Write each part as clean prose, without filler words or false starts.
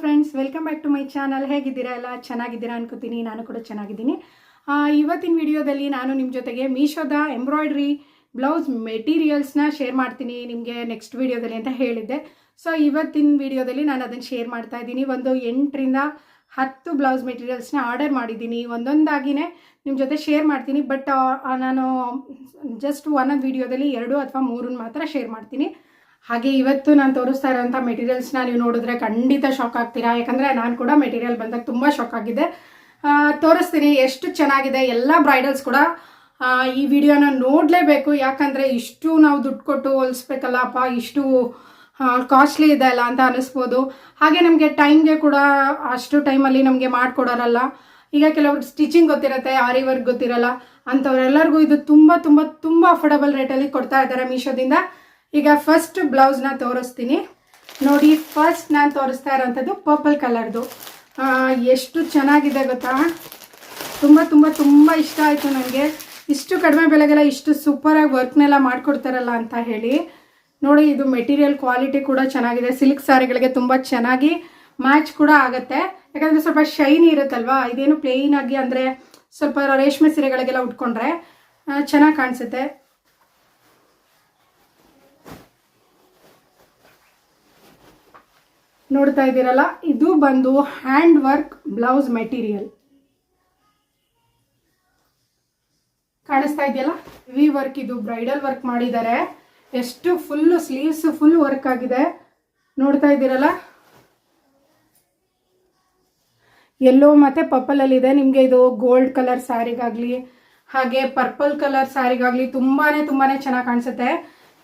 Friends, welcome back to my channel. ಹೇಗಿದ್ದೀರಾ? ಎಲ್ಲ ಚೆನ್ನಾಗಿದ್ದೀರಾ ಅನ್ಕೋತೀನಿ. ನಾನು ಕೂಡ ಚೆನ್ನಾಗಿದ್ದೀನಿ. ಇವತ್ತಿನ ವಿಡಿಯೋದಲ್ಲಿ ನಾನು ನಿಮ್ಮ ಜೊತೆಗೆ ಮೀಶೋದ ಎಂಬ್ರಾಯ್ಡ್ರಿ ಬ್ಲೌಸ್ ಮೆಟೀರಿಯಲ್ಸ್ನ ಶೇರ್ ಮಾಡ್ತೀನಿ ನಿಮಗೆ ನೆಕ್ಸ್ಟ್ ವಿಡಿಯೋದಲ್ಲಿ ಅಂತ ಹೇಳಿದ್ದೆ. ಸೊ ಇವತ್ತಿನ ವಿಡಿಯೋದಲ್ಲಿ ನಾನು ಅದನ್ನು ಶೇರ್ ಮಾಡ್ತಾ ಇದ್ದೀನಿ. ಒಂದು 8 ರಿಂದ 10 ಬ್ಲೌಸ್ ಮೆಟೀರಿಯಲ್ಸ್ನ ಆರ್ಡರ್ ಮಾಡಿದ್ದೀನಿ. ಒಂದೊಂದಾಗಿಯೇ ನಿಮ್ಮ ಜೊತೆ ಶೇರ್ ಮಾಡ್ತೀನಿ. ಬಟ್ ನಾನು ಜಸ್ಟ್ ಒಂದೊಂದು ವಿಡಿಯೋದಲ್ಲಿ 2 ಅಥವಾ 3 ಮಾತ್ರ ಶೇರ್ ಮಾಡ್ತೀನಿ. ಹಾಗೆ ಇವತ್ತು ನಾನು ತೋರಿಸ್ತಾ ಇರೋಂಥ ಮೆಟೀರಿಯಲ್ಸ್ನ ನೀವು ನೋಡಿದ್ರೆ ಖಂಡಿತ ಶಾಕ್ ಆಗ್ತೀರಾ. ಯಾಕಂದರೆ ನಾನು ಕೂಡ ಮೆಟೀರಿಯಲ್ ಬಂದಾಗ ತುಂಬ ಶಾಕ್ ಆಗಿದೆ. ತೋರಿಸ್ತೀನಿ ಎಷ್ಟು ಚೆನ್ನಾಗಿದೆ. ಎಲ್ಲ ಬ್ರೈಡಲ್ಸ್ ಕೂಡ ಈ ವಿಡಿಯೋನ ನೋಡಲೇಬೇಕು. ಯಾಕಂದರೆ ಇಷ್ಟು ನಾವು ದುಡ್ಡು ಕೊಟ್ಟು ಹೊಲಿಸ್ಬೇಕಲ್ಲಪ್ಪ, ಇಷ್ಟು ಕಾಸ್ಟ್ಲಿ ಇದೆ ಅಲ್ಲ ಅಂತ ಅನ್ನಿಸ್ಬೋದು. ಹಾಗೆ ನಮಗೆ ಟೈಮ್ಗೆ ಕೂಡ ಅಷ್ಟು ಟೈಮಲ್ಲಿ ನಮಗೆ ಮಾಡಿಕೊಡೋರಲ್ಲ. ಈಗ ಕೆಲವರು ಸ್ಟಿಚಿಂಗ್ ಗೊತ್ತಿರುತ್ತೆ, ಆರಿ ವರ್ಕ್ ಗೊತ್ತಿರಲ್ಲ, ಅಂಥವ್ರೆಲ್ಲರಿಗೂ ಇದು ತುಂಬ ತುಂಬ ತುಂಬ ಅಫೋರ್ಡಬಲ್ ರೇಟಲ್ಲಿ ಕೊಡ್ತಾ ಇದ್ದಾರೆ ಮೀಶೋದಿಂದ. ಈಗ ಫಸ್ಟ್ ಬ್ಲೌಸ್ನ ತೋರಿಸ್ತೀನಿ ನೋಡಿ. ಫಸ್ಟ್ ನಾನು ತೋರಿಸ್ತಾ ಇರೋವಂಥದ್ದು ಪರ್ಪಲ್ ಕಲರ್ದು. ಎಷ್ಟು ಚೆನ್ನಾಗಿದೆ ಗೊತ್ತಾ. ತುಂಬ ತುಂಬ ತುಂಬ ಇಷ್ಟ ಆಯಿತು ನನಗೆ. ಇಷ್ಟು ಕಡಿಮೆ ಬೆಲೆಗೆಲ್ಲ ಇಷ್ಟು ಸೂಪರಾಗಿ ವರ್ಕ್ನೆಲ್ಲ ಮಾಡಿಕೊಡ್ತಾರಲ್ಲ ಅಂತ ಹೇಳಿ. ನೋಡಿ, ಇದು ಮೆಟೀರಿಯಲ್ ಕ್ವಾಲಿಟಿ ಕೂಡ ಚೆನ್ನಾಗಿದೆ. ಸಿಲ್ಕ್ ಸ್ಯಾರಿಗಳಿಗೆ ತುಂಬ ಚೆನ್ನಾಗಿ ಮ್ಯಾಚ್ ಕೂಡ ಆಗುತ್ತೆ. ಯಾಕಂದರೆ ಸ್ವಲ್ಪ ಶೈನಿ ಇರುತ್ತಲ್ವಾ. ಇದೇನು ಪ್ಲೇನ್ ಆಗಿ ಅಂದರೆ ಸ್ವಲ್ಪ ರೇಷ್ಮೆ ಸೀರೆಗಳಿಗೆಲ್ಲ ಉಟ್ಕೊಂಡ್ರೆ ಚೆನ್ನಾಗಿ ಕಾಣಿಸುತ್ತೆ. ನೋಡ್ತಾ ಇದ್ದೀರಲ್ಲ, ಇದು ಬಂದು ಹ್ಯಾಂಡ್ ವರ್ಕ್ ಬ್ಲೌಸ್ ಮೆಟೀರಿಯಲ್. ಕಾಣಿಸ್ತಾ ಇದೆಯಲ್ಲ, ವಿ ವರ್ಕ್. ಇದು ಬ್ರೈಡಲ್ ವರ್ಕ್ ಮಾಡಿದ್ದಾರೆ. ಎಷ್ಟು ಫುಲ್ಲು ಸ್ಲೀವ್ಸ್ ಫುಲ್ ವರ್ಕ್ ಆಗಿದೆ. ನೋಡ್ತಾ ಇದ್ದೀರಲ್ಲ, ಯೆಲ್ಲೋ ಮತ್ತು ಪರ್ಪಲಲ್ಲಿದೆ. ನಿಮಗೆ ಇದು ಗೋಲ್ಡ್ ಕಲರ್ ಸ್ಯಾರಿಗಾಗಲಿ ಹಾಗೆ ಪರ್ಪಲ್ ಕಲರ್ ಸ್ಯಾರಿಗಾಗಲಿ ತುಂಬಾ ಚೆನ್ನಾಗಿ ಕಾಣಿಸುತ್ತೆ.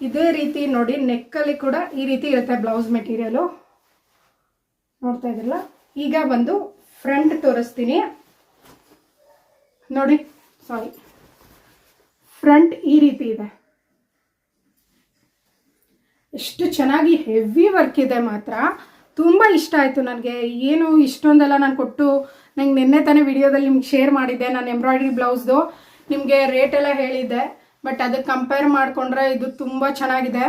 ಇದೇ ರೀತಿ ನೋಡಿ, ನೆಕ್ಕಲ್ಲಿ ಕೂಡ ಈ ರೀತಿ ಇರುತ್ತೆ ಬ್ಲೌಸ್ ಮೆಟೀರಿಯಲು. ನೋಡ್ತಾ ಇದ್ರಲ್ಲ. ಈಗ ಬಂದು ಫ್ರಂಟ್ ತೋರಿಸ್ತೀನಿ ನೋಡಿ. ಫ್ರಂಟ್ ಈ ರೀತಿ ಇದೆ. ಎಷ್ಟು ಚೆನ್ನಾಗಿ ಹೆವಿ ವರ್ಕ್ ಇದೆ. ಮಾತ್ರ ತುಂಬ ಇಷ್ಟ ಆಯಿತು ನನಗೆ. ಏನು ಇಷ್ಟೊಂದೆಲ್ಲ ನಾನು ಕೊಟ್ಟು ನಂಗೆ ನಿನ್ನೆ ತಾನೇ ವಿಡಿಯೋದಲ್ಲಿ ನಿಮ್ಗೆ ಶೇರ್ ಮಾಡಿದ್ದೆ. ನಾನು ಎಂಬ್ರಾಯ್ಡ್ರಿ ಬ್ಲೌಸ್ದು ನಿಮಗೆ ರೇಟೆಲ್ಲ ಹೇಳಿದ್ದೆ. ಬಟ್ ಅದಕ್ಕೆ ಕಂಪೇರ್ ಮಾಡಿಕೊಂಡ್ರೆ ಇದು ತುಂಬ ಚೆನ್ನಾಗಿದೆ.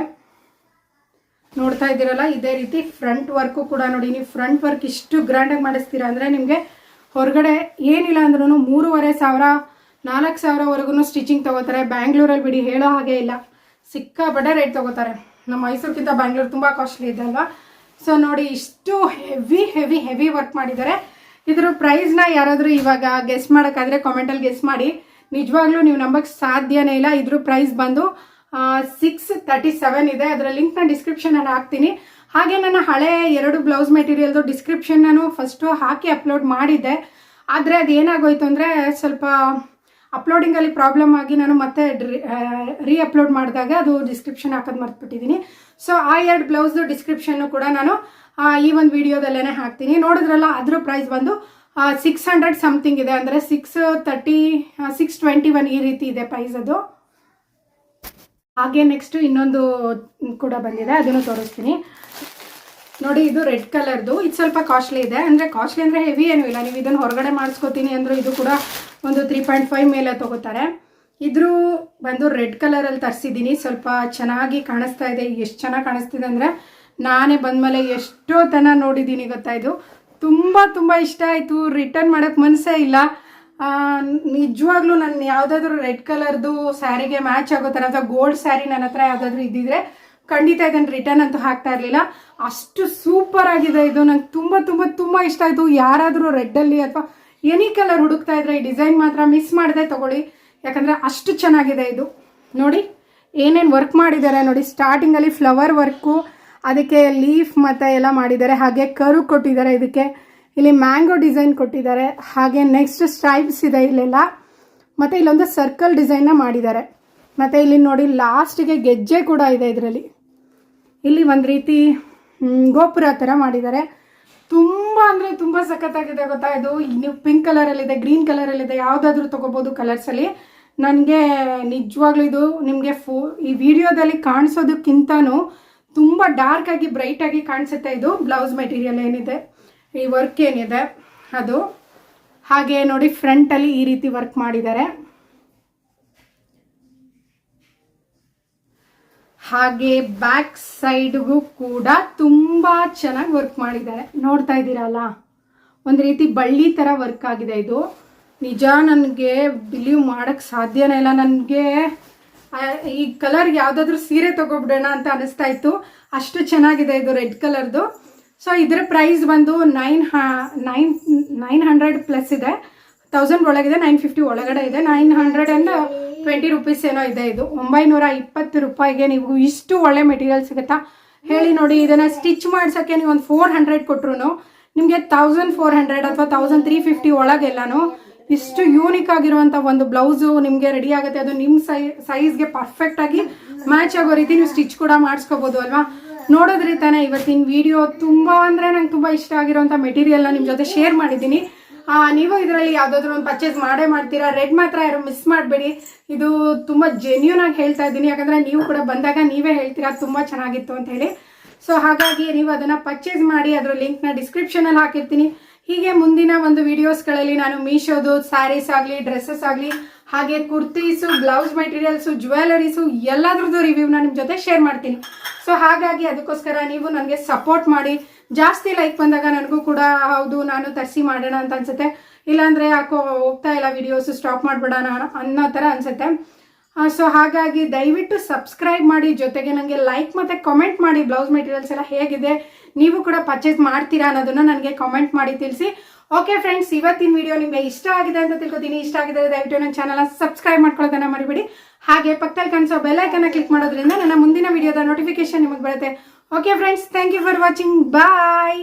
ನೋಡ್ತಾ ಇದ್ದೀರಲ್ಲ, ಇದೇ ರೀತಿ ಫ್ರಂಟ್ ವರ್ಕು ಕೂಡ ನೋಡಿ. ನೀವು ಫ್ರಂಟ್ ವರ್ಕ್ ಇಷ್ಟು ಗ್ರ್ಯಾಂಡಾಗಿ ಮಾಡಿಸ್ತೀರಾ ಅಂದರೆ ನಿಮಗೆ ಹೊರಗಡೆ ಏನಿಲ್ಲ ಅಂದ್ರೂ 3,500 4,000ವರೆಗೂ ಸ್ಟಿಚಿಂಗ್ ತೊಗೋತಾರೆ. ಬ್ಯಾಂಗ್ಳೂರಲ್ಲಿ ಬಿಡಿ, ಹೇಳೋ ಹಾಗೆ ಇಲ್ಲ, ಸಿಕ್ಕಾಪಟ್ಟೆ ರೇಟ್ ತೊಗೋತಾರೆ. ನಮ್ಮ ಮೈಸೂರಿಗಿಂತ ಬ್ಯಾಂಗ್ಳೂರು ತುಂಬ ಕಾಸ್ಟ್ಲಿ ಇದೆ ಅಲ್ವಾ. ಸೊ ನೋಡಿ, ಇಷ್ಟು ಹೆವಿ ಹೆವಿ ಹೆವಿ ವರ್ಕ್ ಮಾಡಿದ್ದಾರೆ. ಇದ್ರ ಪ್ರೈಸ್ನ ಯಾರಾದರೂ ಇವಾಗ ಗೆಸ್ ಮಾಡೋಕ್ಕಾದರೆ ಕಾಮೆಂಟಲ್ಲಿ ಗೆಸ್ ಮಾಡಿ. ನಿಜವಾಗ್ಲೂ ನೀವು ನಂಬಕ್ಕೆ ಸಾಧ್ಯನೇ ಇಲ್ಲ. ಇದ್ರ ಪ್ರೈಸ್ ಬಂದು 637 ಇದೆ. ಅದರ ಲಿಂಕ್ ನಾನು ಡಿಸ್ಕ್ರಿಪ್ಷನಲ್ಲಿ ಹಾಕ್ತೀನಿ. ಹಾಗೆ ನನ್ನ ಹಳೆ 2 ಬ್ಲೌಸ್ ಮೆಟೀರಿಯಲ್ದು ಡಿಸ್ಕ್ರಿಪ್ಷನ್ ನಾನು ಫಸ್ಟು ಹಾಕಿ ಅಪ್ಲೋಡ್ ಮಾಡಿದ್ದೆ. ಆದರೆ ಅದು ಏನಾಗೋಯ್ತು ಅಂದರೆ ಸ್ವಲ್ಪ ಅಪ್ಲೋಡಿಂಗಲ್ಲಿ ಪ್ರಾಬ್ಲಮ್ ಆಗಿ ನಾನು ಮತ್ತೆ ಅಪ್ಲೋಡ್ ಮಾಡಿದಾಗ ಅದು ಡಿಸ್ಕ್ರಿಪ್ಷನ್ ಹಾಕೋದು ಮರ್ತ್ಬಿಟ್ಟಿದ್ದೀನಿ. ಸೊ ಆ 2 ಬ್ಲೌಸ್ದು ಡಿಸ್ಕ್ರಿಪ್ಷನ್ನು ಕೂಡ ನಾನು ಈ ಒಂದು ವಿಡಿಯೋದಲ್ಲೇ ಹಾಕ್ತೀನಿ. ನೋಡಿದ್ರಲ್ಲ, ಅದ್ರ ಪ್ರೈಸ್ ಬಂದು 600 ಸಮಥಿಂಗ್ ಇದೆ. ಅಂದರೆ 630 621 ಈ ರೀತಿ ಇದೆ ಪ್ರೈಸ್ ಅದು. ಹಾಗೆ ನೆಕ್ಸ್ಟ್ ಇನ್ನೊಂದು ಕೂಡ ಬಂದಿದೆ, ಅದನ್ನು ತೋರಿಸ್ತೀನಿ ನೋಡಿ. ಇದು ರೆಡ್ ಕಲರ್ದು. ಇದು ಸ್ವಲ್ಪ ಕಾಸ್ಟ್ಲಿ ಇದೆ. ಅಂದರೆ ಕಾಸ್ಟ್ಲಿ ಅಂದರೆ ಹೆವಿ ಏನೂ ಇಲ್ಲ. ನೀವು ಇದನ್ನು ಹೊರಗಡೆ ಮಾಡಿಸ್ಕೋತೀನಿ ಅಂದರೂ ಇದು ಕೂಡ ಒಂದು 3.5 ಮೇಲೆ ತೊಗೋತಾರೆ. ಇದ್ರೂ ಬಂದು ರೆಡ್ ಕಲರಲ್ಲಿ ತರಿಸಿದ್ದೀನಿ. ಸ್ವಲ್ಪ ಚೆನ್ನಾಗಿ ಕಾಣಿಸ್ತಾ ಇದೆ. ಎಷ್ಟು ಚೆನ್ನಾಗಿ ಕಾಣಿಸ್ತಿದೆ ಅಂದರೆ ನಾನೇ ಬಂದಮೇಲೆ ಎಷ್ಟೋ ತನ ನೋಡಿದ್ದೀನಿ ಗೊತ್ತಾ. ಇದು ತುಂಬ ತುಂಬ ಇಷ್ಟ ಆಯಿತು. ರಿಟರ್ನ್ ಮಾಡೋಕ್ಕೆ ಮನಸ್ಸೇ ಇಲ್ಲ. ನಿಜವಾಗ್ಲೂ ನಾನು ಯಾವುದಾದ್ರೂ ರೆಡ್ ಕಲರ್ದು ಸ್ಯಾರಿಗೆ ಮ್ಯಾಚ್ ಆಗೋ ಥರ ಅಥವಾ ಗೋಲ್ಡ್ ಸ್ಯಾರಿ ನನ್ನ ಹತ್ರ ಯಾವುದಾದ್ರೂ ಇದ್ದಿದ್ರೆ ಖಂಡಿತ ಇದನ್ನು ರಿಟರ್ನ್ ಅಂತೂ ಹಾಕ್ತಾ ಇರಲಿಲ್ಲ. ಅಷ್ಟು ಸೂಪರ್ ಆಗಿದೆ ಇದು. ನಂಗೆ ತುಂಬ ತುಂಬ ತುಂಬ ಇಷ್ಟ ಆಯಿತು. ಯಾರಾದರೂ ರೆಡ್ಡಲ್ಲಿ ಅಥವಾ ಎನಿ ಕಲರ್ ಹುಡುಕ್ತಾ ಇದ್ರೆ ಈ ಡಿಸೈನ್ ಮಾತ್ರ ಮಿಸ್ ಮಾಡದೆ ತೊಗೊಳ್ಳಿ. ಯಾಕಂದರೆ ಅಷ್ಟು ಚೆನ್ನಾಗಿದೆ ಇದು. ನೋಡಿ ಏನೇನು ವರ್ಕ್ ಮಾಡಿದ್ದಾರೆ ನೋಡಿ. ಸ್ಟಾರ್ಟಿಂಗಲ್ಲಿ ಫ್ಲವರ್ ವರ್ಕು, ಅದಕ್ಕೆ ಲೀಫ್ ಮತ್ತು ಎಲ್ಲ ಮಾಡಿದ್ದಾರೆ. ಹಾಗೆ ಕರು ಕೊಟ್ಟಿದ್ದಾರೆ. ಇದಕ್ಕೆ ಇಲ್ಲಿ ಮ್ಯಾಂಗೋ ಡಿಸೈನ್ ಕೊಟ್ಟಿದ್ದಾರೆ. ಹಾಗೆ ನೆಕ್ಸ್ಟ್ ಸ್ಟ್ರೈಪ್ಸ್ ಇದೆ ಇಲ್ಲೆಲ್ಲ. ಮತ್ತು ಇಲ್ಲೊಂದು ಸರ್ಕಲ್ ಡಿಸೈನ್ನ ಮಾಡಿದ್ದಾರೆ. ಮತ್ತು ಇಲ್ಲಿ ನೋಡಿ ಲಾಸ್ಟಿಗೆ ಗೆಜ್ಜೆ ಕೂಡ ಇದೆ ಇದರಲ್ಲಿ. ಇಲ್ಲಿ ಒಂದು ರೀತಿ ಗೋಪುರ ಥರ ಮಾಡಿದ್ದಾರೆ. ತುಂಬ ಅಂದರೆ ತುಂಬ ಸಖತ್ತಾಗಿದೆ ಗೊತ್ತಾ. ಇದು ನೀವು ಪಿಂಕ್ ಕಲರಲ್ಲಿದೆ, ಗ್ರೀನ್ ಕಲರಲ್ಲಿದೆ, ಯಾವುದಾದ್ರೂ ತೊಗೋಬೋದು ಕಲರ್ಸಲ್ಲಿ. ನನಗೆ ನಿಜವಾಗ್ಲೂ ಇದು ನಿಮಗೆ ಈ ವಿಡಿಯೋದಲ್ಲಿ ಕಾಣಿಸೋದಕ್ಕಿಂತನೂ ತುಂಬ ಡಾರ್ಕಾಗಿ ಬ್ರೈಟಾಗಿ ಕಾಣಿಸುತ್ತೆ ಇದು ಬ್ಲೌಸ್ ಮೆಟೀರಿಯಲ್ ಏನಿದೆ, ಈ ವರ್ಕ್ ಏನಿದೆ ಅದು. ಹಾಗೆ ನೋಡಿ ಫ್ರಂಟಲ್ಲಿ ಈ ರೀತಿ ವರ್ಕ್ ಮಾಡಿದ್ದಾರೆ. ಹಾಗೆ ಬ್ಯಾಕ್ ಸೈಡ್ಗೂ ಕೂಡ ತುಂಬ ಚೆನ್ನಾಗಿ ವರ್ಕ್ ಮಾಡಿದ್ದಾರೆ. ನೋಡ್ತಾ ಇದ್ದೀರಲ್ಲ, ಒಂದು ರೀತಿ ಬಳ್ಳಿ ಥರ ವರ್ಕ್ ಆಗಿದೆ. ಇದು ನಿಜ ನನಗೆ ಬಿಲೀವ್ ಮಾಡೋಕ್ಕೆ ಸಾಧ್ಯನೇ ಇಲ್ಲ. ನನಗೆ ಈ ಕಲರ್ ಯಾವುದಾದ್ರೂ ಸೀರೆ ತೊಗೊಬಿಡೋಣ ಅಂತ ಅನಿಸ್ತಾ ಇತ್ತು, ಅಷ್ಟು ಚೆನ್ನಾಗಿದೆ ಇದು ರೆಡ್ ಕಲರ್ದು. ಸೊ ಇದರ ಪ್ರೈಸ್ ಬಂದು 900 ಪ್ಲಸ್ ಇದೆ, 1000 ಒಳಗಿದೆ, 950 ಒಳಗಡೆ ಇದೆ, 920 ರೂಪೀಸ್ ಏನೋ ಇದೆ. ಇದು 920 ರೂಪಾಯಿಗೆ ನೀವು ಇಷ್ಟು ಒಳ್ಳೆ ಮೆಟೀರಿಯಲ್ ಸಿಗುತ್ತಾ ಹೇಳಿ ನೋಡಿ. ಇದನ್ನು ಸ್ಟಿಚ್ ಮಾಡ್ಸೋಕ್ಕೆ ನೀವು ಒಂದು 400 ಕೊಟ್ಟರು ನಿಮಗೆ 1400 ಅಥವಾ 1350 ಒಳಗೆಲ್ಲನೂ ಇಷ್ಟು ಯೂನಿಕ್ ಆಗಿರುವಂಥ ಒಂದು ಬ್ಲೌಸು ನಿಮಗೆ ರೆಡಿ ಆಗುತ್ತೆ. ಅದು ನಿಮ್ಮ ಸೈಜ್ಗೆ ಪರ್ಫೆಕ್ಟಾಗಿ ಮ್ಯಾಚ್ ಆಗೋ ರೀತಿ ನೀವು ಸ್ಟಿಚ್ ಕೂಡ ಮಾಡಿಸ್ಕೋಬೋದು ಅಲ್ವಾ. ನೋಡೋದ್ರಿ ತಾನೇ ಇವತ್ತಿನ ವಿಡಿಯೋ ತುಂಬ ಅಂದರೆ ನಂಗೆ ತುಂಬ ಇಷ್ಟ ಆಗಿರೋಂಥ ಮೆಟೀರಿಯಲ್ನ ನಿಮ್ಮ ಜೊತೆ ಶೇರ್ ಮಾಡಿದ್ದೀನಿ. ನೀವು ಇದರಲ್ಲಿ ಯಾವುದಾದ್ರೂ ಒಂದು ಪರ್ಚೇಸ್ ಮಾಡೇ ಮಾಡ್ತೀರಾ. ರೆಡ್ ಮಾತ್ರ ಯಾರು ಮಿಸ್ ಮಾಡಬೇಡಿ. ಇದು ತುಂಬ ಜೆನ್ಯೂನ್ ಆಗಿ ಹೇಳ್ತಾ ಇದ್ದೀನಿ, ಯಾಕಂದರೆ ನೀವು ಕೂಡ ಬಂದಾಗ ನೀವೇ ಹೇಳ್ತೀರಾ ತುಂಬ ಚೆನ್ನಾಗಿತ್ತು ಅಂತ ಹೇಳಿ. ಸೊ ಹಾಗಾಗಿ ನೀವು ಅದನ್ನು ಪರ್ಚೇಸ್ ಮಾಡಿ, ಅದರ ಲಿಂಕ್ನ ಡಿಸ್ಕ್ರಿಪ್ಷನಲ್ಲಿ ಹಾಕಿರ್ತೀನಿ. ಹೀಗೆ ಮುಂದಿನ ಒಂದು ವಿಡಿಯೋಸ್ಗಳಲ್ಲಿ ನಾನು ಮೀಶೋದು ಸ್ಯಾರೀಸ್ ಆಗಲಿ, ಡ್ರೆಸ್ಸಸ್ ಆಗಲಿ, ಹಾಗೆ ಕುರ್ತೀಸು, ಬ್ಲೌಸ್ ಮೆಟೀರಿಯಲ್ಸು, ಜ್ಯುವೆಲರೀಸು ಎಲ್ಲದ್ರದ್ದು ರಿವ್ಯೂನ ನಿಮ್ಮ ಜೊತೆ ಶೇರ್ ಮಾಡ್ತೀನಿ. ಸೊ ಹಾಗಾಗಿ ಅದಕ್ಕೋಸ್ಕರ ನೀವು ನನಗೆ ಸಪೋರ್ಟ್ ಮಾಡಿ. ಜಾಸ್ತಿ ಲೈಕ್ ಬಂದಾಗ ನನಗೂ ಕೂಡ ಹೌದು ನಾನು ತರಿಸಿ ಮಾಡೋಣ ಅಂತ ಅನ್ಸುತ್ತೆ, ಇಲ್ಲಾಂದರೆ ಯಾಕೋ ಹೋಗ್ತಾ ಇಲ್ಲ ವಿಡಿಯೋಸು, ಸ್ಟಾಪ್ ಮಾಡಿಬಿಡೋಣ ಅನ್ನೋ ಥರ ಅನಿಸುತ್ತೆ. ಸೊ ಹಾಗಾಗಿ ದಯವಿಟ್ಟು ಸಬ್ಸ್ಕ್ರೈಬ್ ಮಾಡಿ, ಜೊತೆಗೆ ನನಗೆ ಲೈಕ್ ಮತ್ತು ಕಮೆಂಟ್ ಮಾಡಿ. ಬ್ಲೌಸ್ ಮೆಟೀರಿಯಲ್ಸ್ ಎಲ್ಲ ಹೇಗಿದೆ, ನೀವು ಕೂಡ ಪರ್ಚೇಸ್ ಮಾಡ್ತೀರಾ ಅನ್ನೋದನ್ನು ನನಗೆ ಕಮೆಂಟ್ ಮಾಡಿ ತಿಳಿಸಿ. ಓಕೆ ಫ್ರೆಂಡ್ಸ್, ಇವತ್ತಿನ ವಿಡಿಯೋ ನಿಮಗೆ ಇಷ್ಟ ಆಗಿದೆ ಅಂತ ತಿಳ್ಕೊತೀನಿ. ಇಷ್ಟ ಆಗಿದ್ರೆ ದಯವಿಟ್ಟು ನನ್ನ ಚಾನಲ್ನ ಸಬ್ಸ್ಕ್ರೈಬ್ ಮಾಡ್ಕೊಳ್ಳೋದನ್ನ ಮರಿಬೇಡಿ. ಹಾಗೆ ಪಕ್ಕದಲ್ಲಿ ಕಾಣಿಸೋ ಬೆಲ್ ಐಕನ್ನ ಕ್ಲಿಕ್ ಮಾಡೋದ್ರಿಂದ ನನ್ನ ಮುಂದಿನ ವಿಡಿಯೋದ ನೋಟಿಫಿಕೇಶನ್ ನಿಮಗೆ ಬರುತ್ತೆ. Okay friends, thank you for watching. Bye.